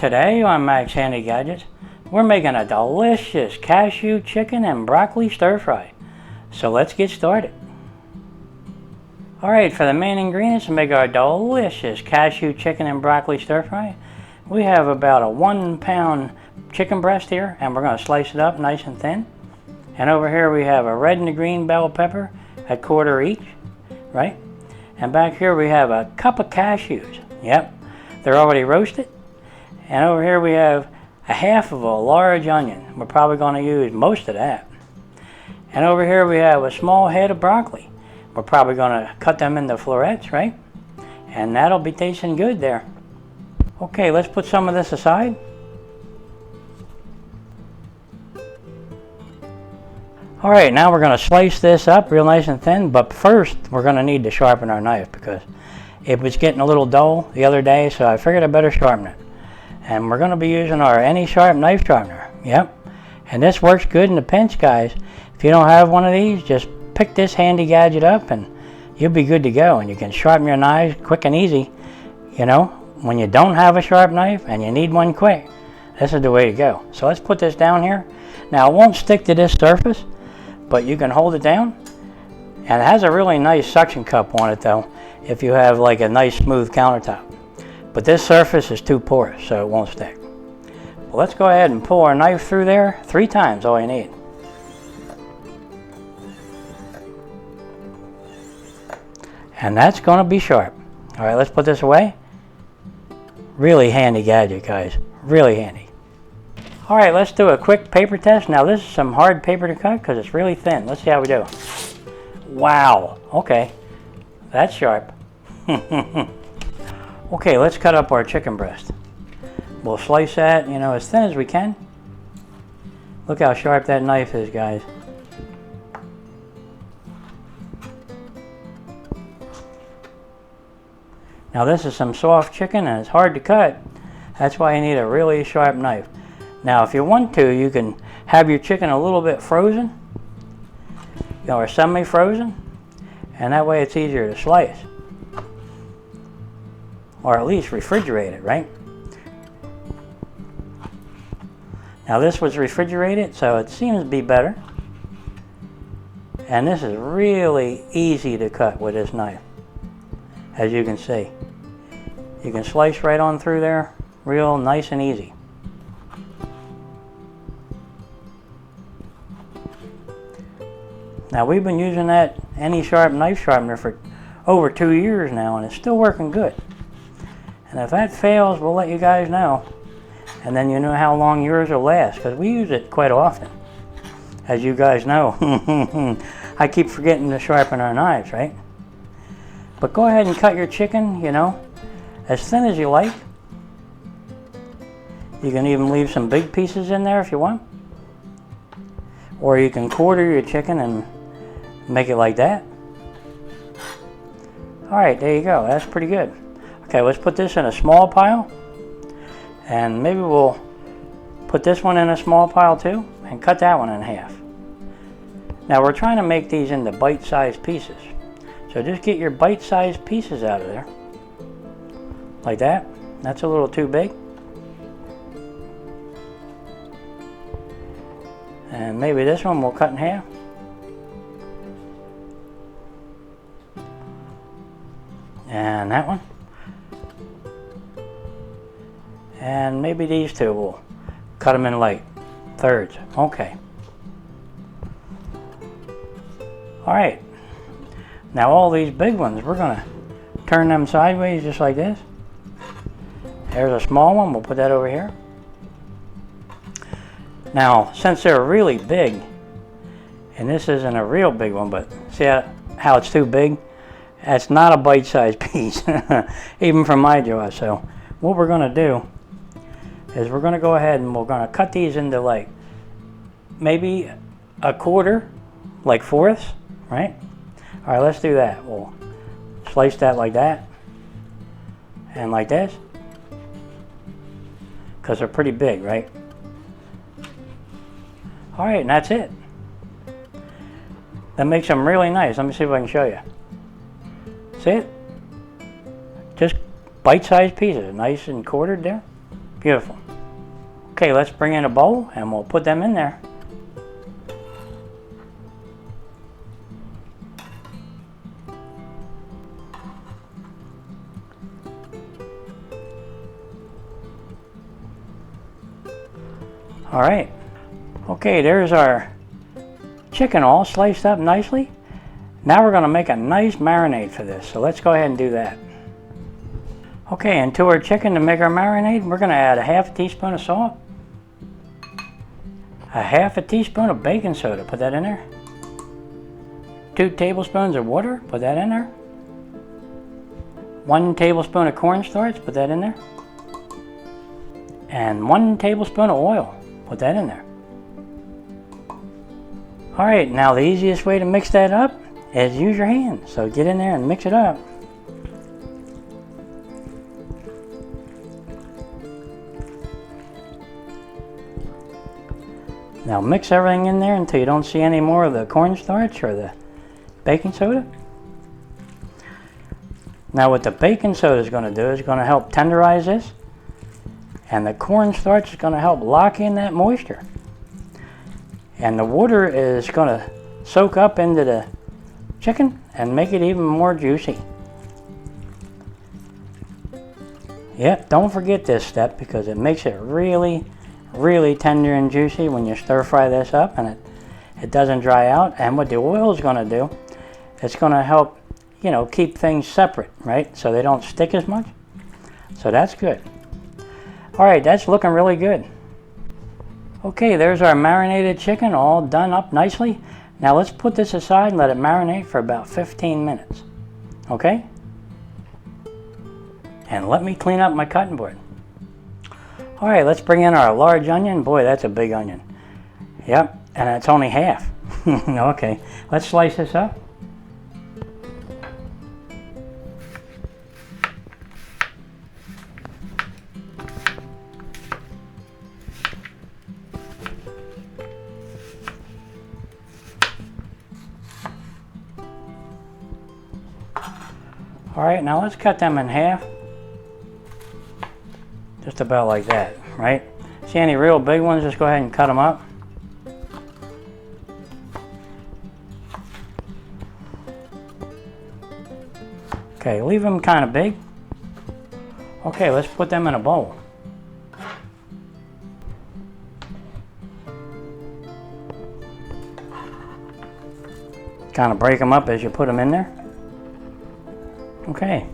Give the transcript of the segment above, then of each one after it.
Today on Max Handy Gadgets, we're making a delicious cashew chicken and broccoli stir fry. So let's get started. Alright, for the main ingredients to make our delicious cashew chicken and broccoli stir fry, we have about a 1 pound chicken breast here, and we're going to slice it up nice and thin. And over here we have a red and a green bell pepper at quarter each, right? And back here we have a cup of cashews. Yep, they're already roasted. And over here we have a half of a large onion. We're probably going to use most of that. And over here we have a small head of broccoli. We're probably going to cut them into florets, right? And that'll be tasting good there. Okay, let's put some of this aside. Alright, now we're going to slice this up real nice and thin, but first we're going to need to sharpen our knife because it was getting a little dull the other day, so I figured I better sharpen it. And we're going to be using our AnySharp knife sharpener. Yep, and this works good in a pinch, guys. If you don't have one of these, just pick this handy gadget up and you'll be good to go. And you can sharpen your knives quick and easy. You know, when you don't have a sharp knife and you need one quick, this is the way to go. So let's put this down here. Now it won't stick to this surface, but you can hold it down. And it has a really nice suction cup on it though, if you have like a nice smooth countertop. But this surface is too porous, so it won't stick. Well, let's go ahead and pull our knife through there 3 times, all you need. And that's going to be sharp. All right, let's put this away. Really handy gadget, guys. Really handy. All right, let's do a quick paper test. Now, this is some hard paper to cut because it's really thin. Let's see how we do. Wow. Okay. That's sharp. Okay, let's cut up our chicken breast. We'll slice that, you know, as thin as we can. Look how sharp that knife is, guys. Now this is some soft chicken and it's hard to cut. That's why you need a really sharp knife. Now if you want to, you can have your chicken a little bit frozen, you know, or semi-frozen, and that way it's easier to slice. Or at least refrigerate it, right? Now this was refrigerated, so it seems to be better. And this is really easy to cut with this knife, as you can see. You can slice right on through there, real nice and easy. Now we've been using that AnySharp knife sharpener for over 2 years now, and it's still working good. And if that fails, we'll let you guys know. And then you know how long yours will last, because we use it quite often. As you guys know. I keep forgetting to sharpen our knives, right? But go ahead and cut your chicken, you know, as thin as you like. You can even leave some big pieces in there if you want. Or you can quarter your chicken and make it like that. Alright, there you go. That's pretty good. Okay, let's put this in a small pile. And maybe we'll put this one in a small pile too and cut that one in half. Now we're trying to make these into bite-sized pieces. So just get your bite-sized pieces out of there. Like that. That's a little too big. And maybe this one we'll cut in half. And that one. And maybe these two we'll cut them in like thirds. Okay. Alright. Now all these big ones, we're going to turn them sideways just like this. There's a small one, we'll put that over here. Now, since they're really big, and this isn't a real big one, but see how it's too big? That's not a bite-sized piece, even from my jaw. So what we're going to do is we're going to go ahead and we're going to cut these into like maybe a quarter, like fourths, right? All right, let's do that. We'll slice that like that and like this because they're pretty big, right? All right, and that's it. That makes them really nice. Let me see if I can show you. See it? Just bite-sized pieces, nice and quartered there. Beautiful. Okay, let's bring in a bowl and we'll put them in there. All right. Okay, there's our chicken all sliced up nicely. Now we're going to make a nice marinade for this, so let's go ahead and do that. Okay, and to our chicken to make our marinade, we're going to add a half a teaspoon of salt, a half a teaspoon of baking soda, put that in there, 2 tablespoons of water, put that in there, 1 tablespoon of cornstarch, put that in there, and 1 tablespoon of oil, put that in there. All right, now the easiest way to mix that up is use your hands. So get in there and mix it up. Now mix everything in there until you don't see any more of the cornstarch or the baking soda. Now what the baking soda is going to do is going to help tenderize this, and the cornstarch is going to help lock in that moisture. And the water is going to soak up into the chicken and make it even more juicy. Yep, don't forget this step because it makes it really, really tender and juicy when you stir fry this up, and it doesn't dry out. And what the oil is going to do, it's going to help, you know, keep things separate, right? So they don't stick as much. So that's good. All right, that's looking really good. Okay, there's our marinated chicken all done up nicely. Now let's put this aside and let it marinate for about 15 minutes. Okay? And let me clean up my cutting board. All right, let's bring in our large onion. Boy, that's a big onion. Yep, and it's only half. Okay, let's slice this up. All right, now let's cut them in half. Just about like that, right? See any real big ones, just go ahead and cut them up. Okay, leave them kind of big. Okay, let's put them in a bowl. Kind of break them up as you put them in there. Okay.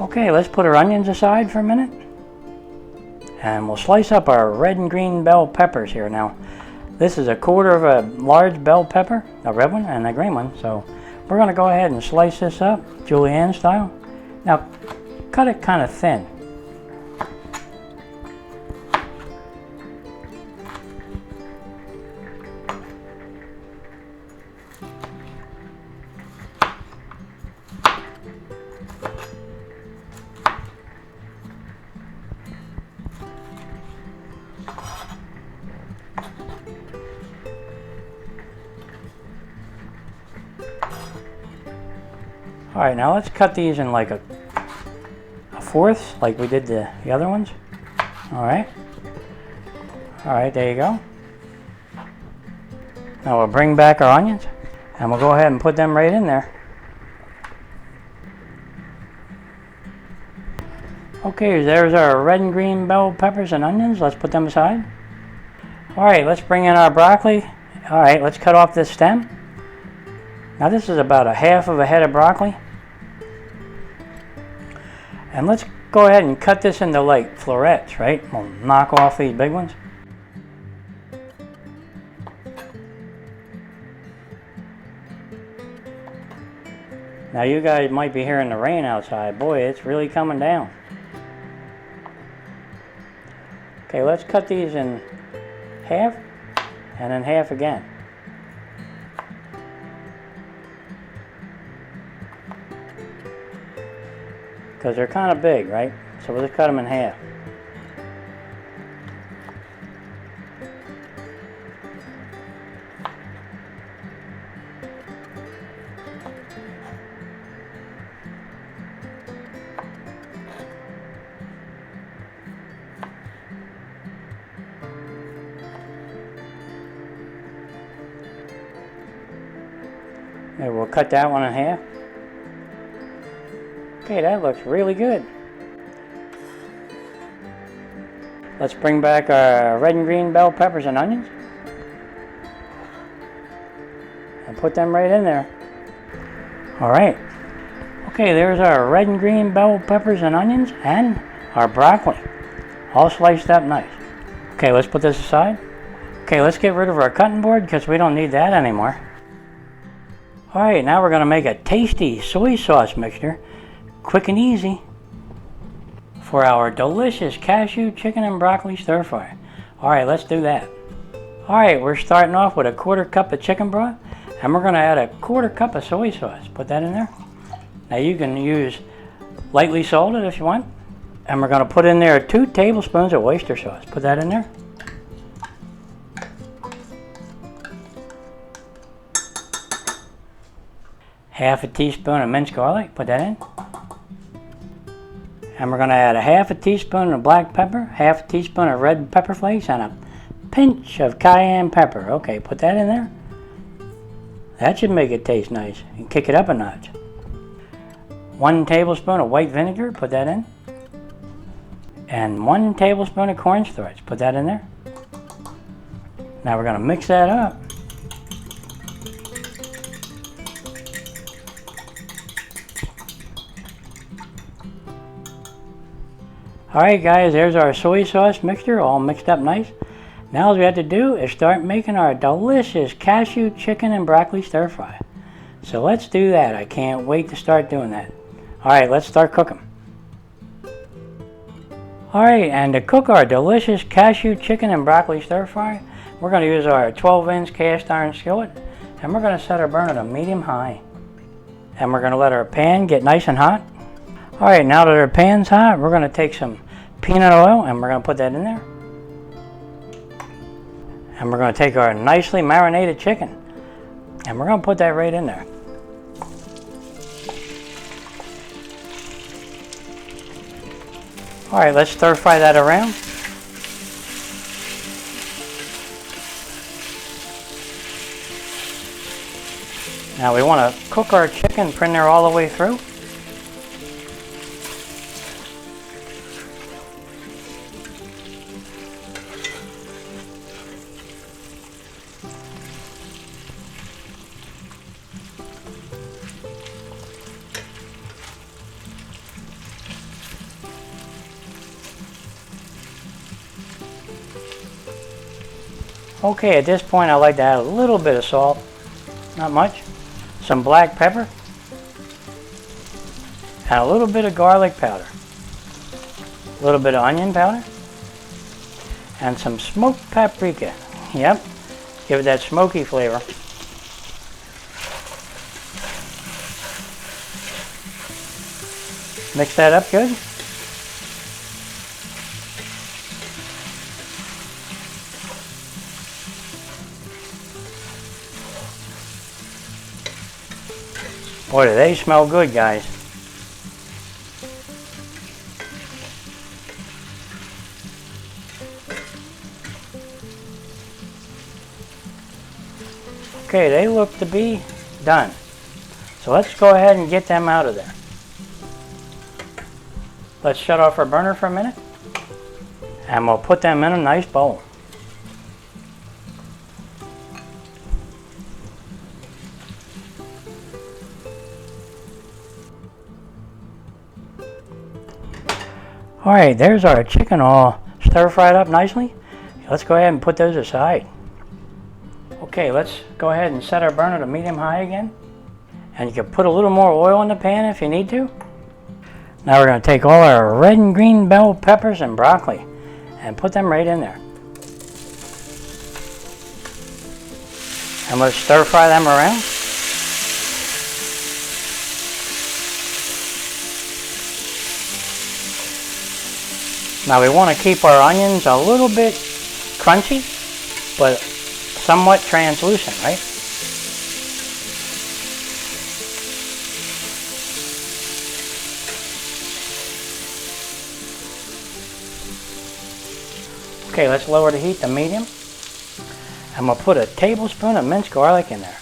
Okay, let's put our onions aside for a minute. And we'll slice up our red and green bell peppers here. Now, this is 1/4 of a large bell pepper, a red one and a green one. So we're going to go ahead and slice this up, julienne style. Now, cut it kind of thin. All right, now let's cut these in like a 1/4, like we did the other ones. All right, there you go. Now we'll bring back our onions, and we'll go ahead and put them right in there. Okay, there's our red and green bell peppers and onions. Let's put them aside. All right, let's bring in our broccoli. All right, let's cut off this stem. Now this is about 1/2 of a head of broccoli. And let's go ahead and cut this into like florets, right? We'll knock off these big ones. Now you guys might be hearing the rain outside. Boy, it's really coming down. Okay, let's cut these in half and then half again. Because they're kind of big, right? So we'll just cut them in half. Maybe we'll cut that one in half. Okay, that looks really good. Let's bring back our red and green bell peppers and onions. And put them right in there. Alright. Okay, there's our red and green bell peppers and onions and our broccoli. All sliced up nice. Okay, let's put this aside. Okay, let's get rid of our cutting board because we don't need that anymore. Alright, now we're going to make a tasty soy sauce mixture, quick and easy, for our delicious cashew chicken and broccoli stir fry. Alright, let's do that. Alright, we're starting off with a 1/4 cup of chicken broth, and we're going to add a 1/4 cup of soy sauce. Put that in there. Now you can use lightly salted if you want. And we're going to put in there 2 tablespoons of oyster sauce. Put that in there. Half a teaspoon of minced garlic. Put that in. And we're going to add a half a teaspoon of black pepper, half a teaspoon of red pepper flakes, and a pinch of cayenne pepper. Okay, put that in there. That should make it taste nice and kick it up a notch. 1 tablespoon of white vinegar. Put that in. And 1 tablespoon of cornstarch. Put that in there. Now we're going to mix that up. Alright guys, there's our soy sauce mixture all mixed up nice. Now all we have to do is start making our delicious cashew chicken and broccoli stir fry. So let's do that. I can't wait to start doing that. Alright, let's start cooking. Alright, and to cook our delicious cashew chicken and broccoli stir fry, we're going to use our 12-inch cast iron skillet, and we're going to set our burner to medium-high. And we're going to let our pan get nice and hot. Alright, now that our pan's hot, we're going to take some peanut oil, and we're going to put that in there. And we're going to take our nicely marinated chicken, and we're going to put that right in there. Alright, let's stir fry that around. Now we want to cook our chicken pretty near all the way through. Okay, at this point I like to add a little bit of salt, not much, some black pepper, and a little bit of garlic powder, a little bit of onion powder, and some smoked paprika. Yep, give it that smoky flavor. Mix that up good. Boy, do they smell good, guys. Okay, they look to be done. So let's go ahead and get them out of there. Let's shut off our burner for a minute, and we'll put them in a nice bowl. Alright, there's our chicken all stir-fried up nicely. Let's go ahead and put those aside. Okay, let's go ahead and set our burner to medium-high again. And you can put a little more oil in the pan if you need to. Now we're going to take all our red and green bell peppers and broccoli and put them right in there. And let's stir-fry them around. Now we want to keep our onions a little bit crunchy, but somewhat translucent, right? Okay, let's lower the heat to medium. And we'll put a tablespoon of minced garlic in there.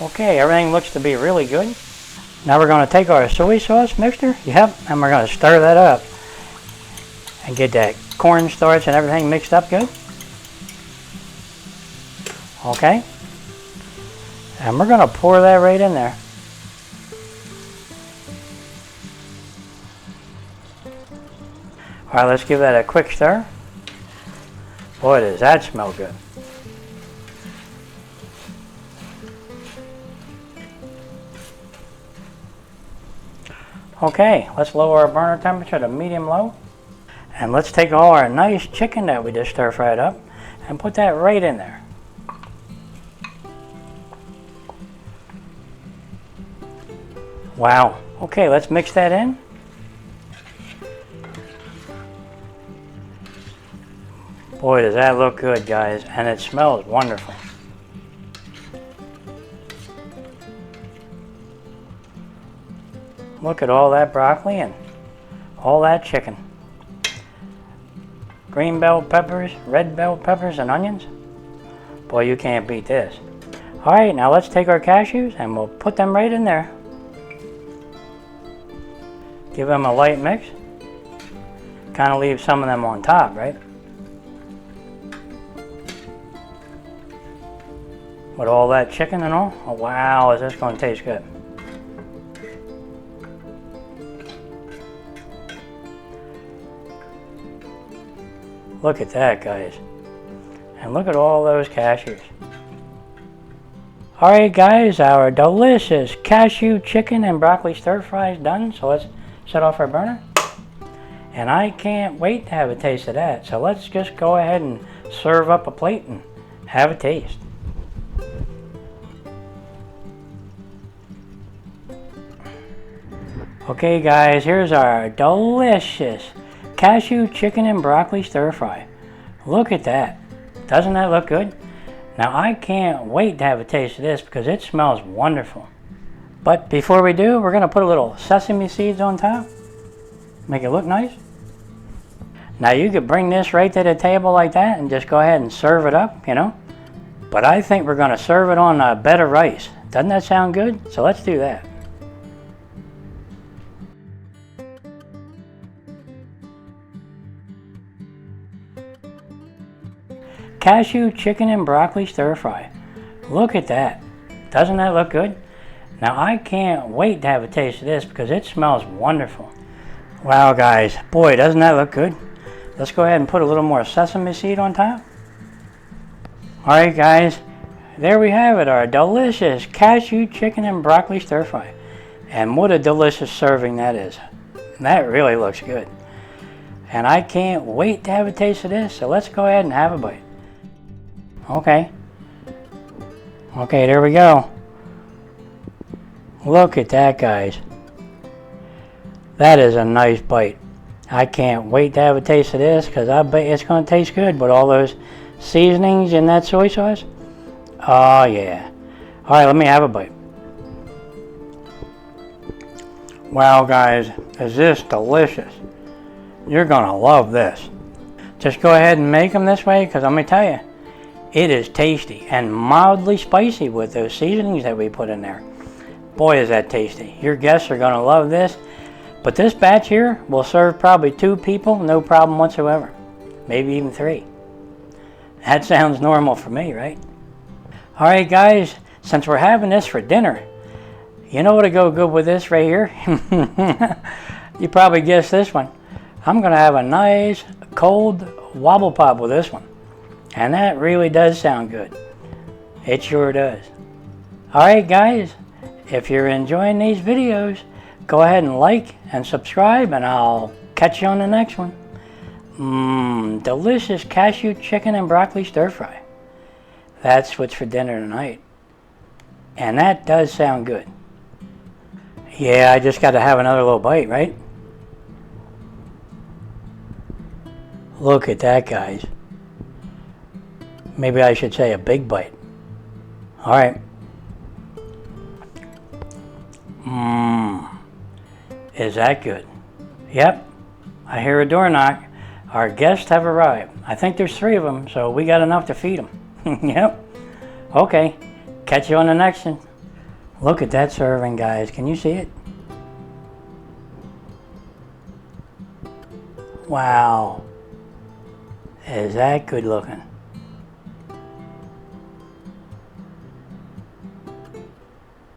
Okay, everything looks to be really good. Now we're going to take our soy sauce mixture, yep, and we're going to stir that up and get that cornstarch and everything mixed up good. Okay, and we're going to pour that right in there. All right, let's give that a quick stir. Boy, does that smell good. Okay, let's lower our burner temperature to medium-low. And let's take all our nice chicken that we just stir-fried up and put that right in there. Wow. Okay, let's mix that in. Boy, does that look good, guys, and it smells wonderful. Look at all that broccoli and all that chicken. Green bell peppers, red bell peppers, and onions. Boy, you can't beat this. All right, now let's take our cashews and we'll put them right in there. Give them a light mix. Kind of leave some of them on top, right? With all that chicken and all. Oh, wow, is this going to taste good. Look at that, guys. And look at all those cashews. Alright guys, our delicious cashew chicken and broccoli stir fry is done. So let's shut off our burner. And I can't wait to have a taste of that. So let's just go ahead and serve up a plate and have a taste. Okay guys, here's our delicious cashew chicken and broccoli stir fry. Look at that. Doesn't that look good? Now I can't wait to have a taste of this because it smells wonderful. But before we do, we're going to put a little sesame seeds on top. Make it look nice. Now you could bring this right to the table like that and just go ahead and serve it up, you know. But I think we're going to serve it on a bed of rice. Doesn't that sound good? So let's do that. Cashew chicken and broccoli stir fry. Look at that. Doesn't that look good? Now I can't wait to have a taste of this because it smells wonderful. Wow guys, boy doesn't that look good. Let's go ahead and put a little more sesame seed on top. Alright guys, there we have it, our delicious cashew chicken and broccoli stir fry. And what a delicious serving that is. That really looks good. And I can't wait to have a taste of this, so let's go ahead and have a bite. Okay, there we go. Look at that, guys. That is a nice bite. I can't wait to have a taste of this because I bet it's going to taste good with all those seasonings and that soy sauce. Oh yeah. Alright, let me have a bite. Wow guys, is this delicious. You're going to love this. Just go ahead and make them this way because let me tell you, it is tasty and mildly spicy with those seasonings that we put in there. Boy, is that tasty. Your guests are going to love this. But this batch here will serve probably 2 people, no problem whatsoever. Maybe even 3. That sounds normal for me, right? Alright guys, since we're having this for dinner, you know what'll go good with this right here? You probably guessed this one. I'm going to have a nice cold wobble pop with this one. And that really does sound good. It sure does. Alright guys, if you're enjoying these videos, go ahead and like and subscribe and I'll catch you on the next one. Delicious cashew chicken and broccoli stir fry. That's what's for dinner tonight. And that does sound good. Yeah, I just got to have another little bite, right? Look at that, guys. Maybe I should say a big bite. Alright. Is that good? Yep. I hear a door knock. Our guests have arrived. I think there's 3 of them, so we got enough to feed them. Yep. Okay. Catch you on the next one. Look at that serving, guys. Can you see it? Wow. Is that good looking?